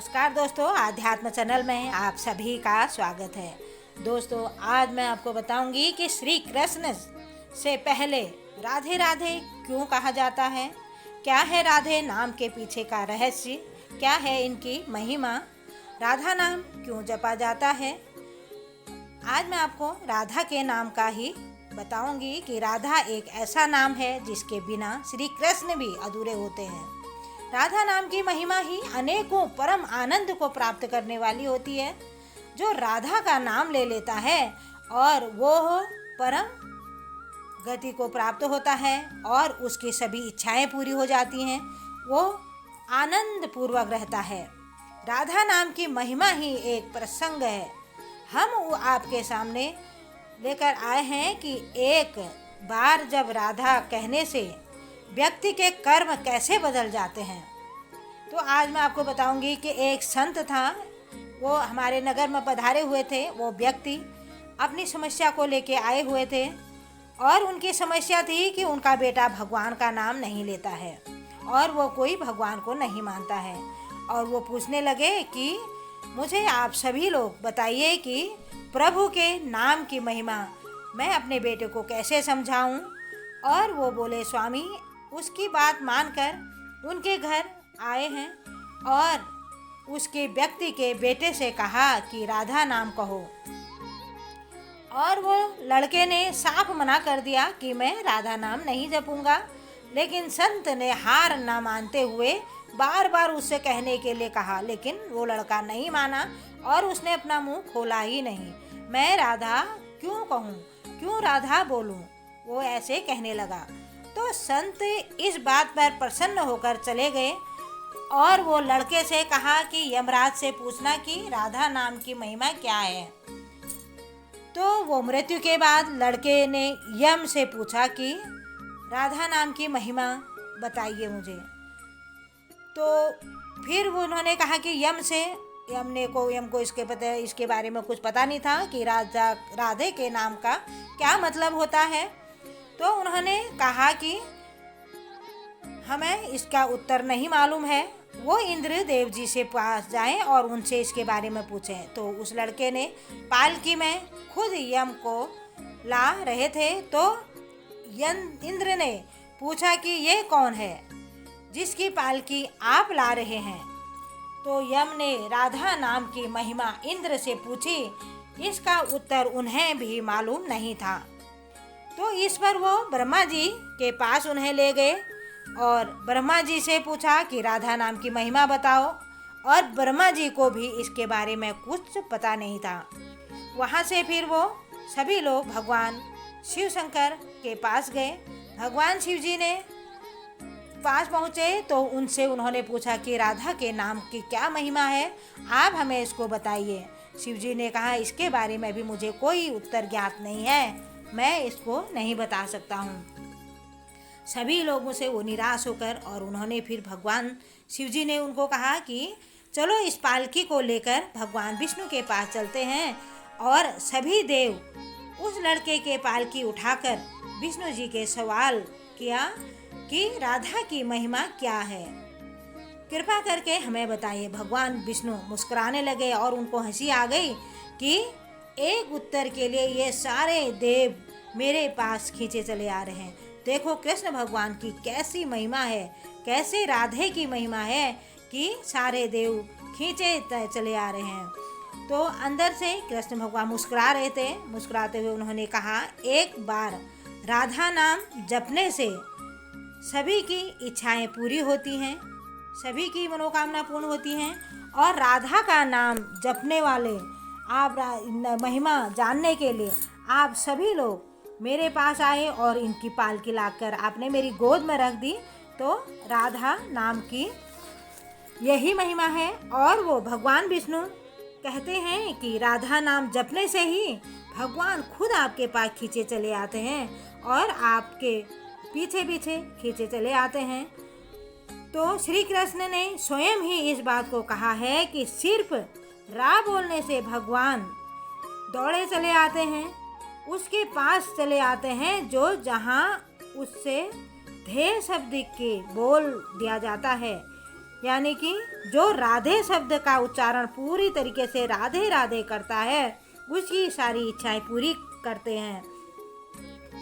नमस्कार दोस्तों, आध्यात्म चैनल में आप सभी का स्वागत है। दोस्तों, आज मैं आपको बताऊंगी कि श्री कृष्ण से पहले राधे राधे क्यों कहा जाता है, क्या है राधे नाम के पीछे का रहस्य, क्या है इनकी महिमा, राधा नाम क्यों जपा जाता है। आज मैं आपको राधा के नाम का ही बताऊंगी कि राधा एक ऐसा नाम है जिसके बिना श्री कृष्ण भी अधूरे होते हैं। राधा नाम की महिमा ही अनेकों परम आनंद को प्राप्त करने वाली होती है। जो राधा का नाम ले लेता है और वो परम गति को प्राप्त होता है और उसकी सभी इच्छाएं पूरी हो जाती हैं, वो आनंद पूर्वक रहता है। राधा नाम की महिमा ही एक प्रसंग है। हम आपके सामने लेकर आए हैं कि एक बार जब राधा कहने से व्यक्ति के कर्म कैसे बदल जाते हैं। तो आज मैं आपको बताऊंगी कि एक संत था, वो हमारे नगर में पधारे हुए थे। वो व्यक्ति अपनी समस्या को लेके आए हुए थे और उनकी समस्या थी कि उनका बेटा भगवान का नाम नहीं लेता है और वो कोई भगवान को नहीं मानता है। और वो पूछने लगे कि मुझे आप सभी लोग बताइए कि प्रभु के नाम की महिमा मैं अपने बेटे को कैसे समझाऊं। और वो बोले, स्वामी, उसकी बात मानकर उनके घर आए हैं और उसके व्यक्ति के बेटे से कहा कि राधा नाम कहो। और वो लड़के ने साफ मना कर दिया कि मैं राधा नाम नहीं जपूंगा। लेकिन संत ने हार न मानते हुए बार बार उससे कहने के लिए कहा, लेकिन वो लड़का नहीं माना और उसने अपना मुंह खोला ही नहीं। मैं राधा क्यों कहूँ, क्यों राधा बोलूँ, वो ऐसे कहने लगा। तो संत इस बात पर प्रसन्न होकर चले गए और वो लड़के से कहा कि यमराज से पूछना कि राधा नाम की महिमा क्या है। तो वो मृत्यु के बाद लड़के ने यम से पूछा कि राधा नाम की महिमा बताइए मुझे। तो फिर वो उन्होंने कहा कि यम को इसके बारे में कुछ पता नहीं था कि राधे के नाम का क्या मतलब होता है। तो उन्होंने कहा कि हमें इसका उत्तर नहीं मालूम है, वो इंद्र देव जी से पास जाएं और उनसे इसके बारे में पूछें। तो उस लड़के ने पालकी में खुद यम को ला रहे थे। तो इंद्र ने पूछा कि ये कौन है जिसकी पालकी आप ला रहे हैं। तो यम ने राधा नाम की महिमा इंद्र से पूछी। इसका उत्तर उन्हें भी मालूम नहीं था। तो इस पर वो ब्रह्मा जी के पास उन्हें ले गए और ब्रह्मा जी से पूछा कि राधा नाम की महिमा बताओ। और ब्रह्मा जी को भी इसके बारे में कुछ पता नहीं था। वहाँ से फिर वो सभी लोग भगवान शिव शंकर के पास गए। भगवान शिव जी ने पास पहुँचे तो उनसे उन्होंने पूछा कि राधा के नाम की क्या महिमा है, आप हमें इसको बताइए। शिव जी ने कहा, इसके बारे में भी मुझे कोई उत्तर ज्ञात नहीं है, मैं इसको नहीं बता सकता हूँ। सभी लोगों से वो निराश होकर और उन्होंने फिर भगवान शिव जी ने उनको कहा कि चलो इस पालकी को लेकर भगवान विष्णु के पास चलते हैं। और सभी देव उस लड़के के पालकी उठाकर विष्णु जी के सवाल किया कि राधा की महिमा क्या है, कृपा करके हमें बताइए। भगवान विष्णु मुस्कुराने लगे और उनको हंसी आ गई कि एक उत्तर के लिए ये सारे देव मेरे पास खींचे चले आ रहे हैं। देखो कृष्ण भगवान की कैसी महिमा है, कैसे राधे की महिमा है कि सारे देव खींचे चले आ रहे हैं। तो अंदर से कृष्ण भगवान मुस्कुरा रहे थे। मुस्कुराते हुए उन्होंने कहा, एक बार राधा नाम जपने से सभी की इच्छाएं पूरी होती हैं, सभी की मनोकामना पूर्ण होती हैं। और राधा का नाम जपने वाले आप महिमा जानने के लिए आप सभी लोग मेरे पास आए और इनकी पालकी लाकर आपने मेरी गोद में रख दी। तो राधा नाम की यही महिमा है। और वो भगवान विष्णु कहते हैं कि राधा नाम जपने से ही भगवान खुद आपके पास खींचे चले आते हैं और आपके पीछे पीछे खींचे चले आते हैं। तो श्री कृष्ण ने स्वयं ही इस बात को कहा है कि सिर्फ रा बोलने से भगवान दौड़े चले आते हैं, उसके पास चले आते हैं जो जहाँ उससे ढेर शब्द के बोल दिया जाता है। यानी कि जो राधे शब्द का उच्चारण पूरी तरीके से राधे राधे करता है उसकी सारी इच्छाएं पूरी करते हैं।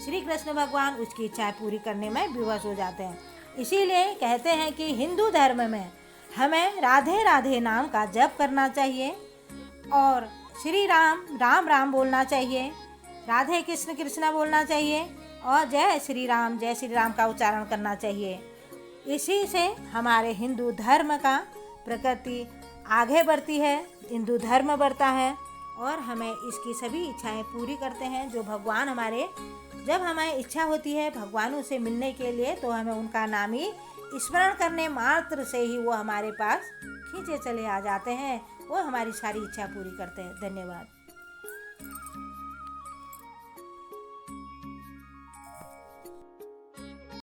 श्री कृष्ण भगवान उसकी इच्छाएं पूरी करने में विवश हो जाते हैं। इसीलिए कहते हैं कि हिंदू धर्म में हमें राधे राधे नाम का जप करना चाहिए और श्री राम राम राम बोलना चाहिए, राधे कृष्ण कृष्णा बोलना चाहिए और जय श्री राम का उच्चारण करना चाहिए। इसी से हमारे हिंदू धर्म का प्रकृति आगे बढ़ती है, हिंदू धर्म बढ़ता है और हमें इसकी सभी इच्छाएं पूरी करते हैं। जो भगवान हमारे, जब हमें इच्छा होती है भगवानों से मिलने के लिए तो हमें उनका नाम ही स्मरण करने मात्र से ही वो हमारे पास खींचे चले आ जाते हैं, वो हमारी सारी इच्छा पूरी करते हैं। धन्यवाद।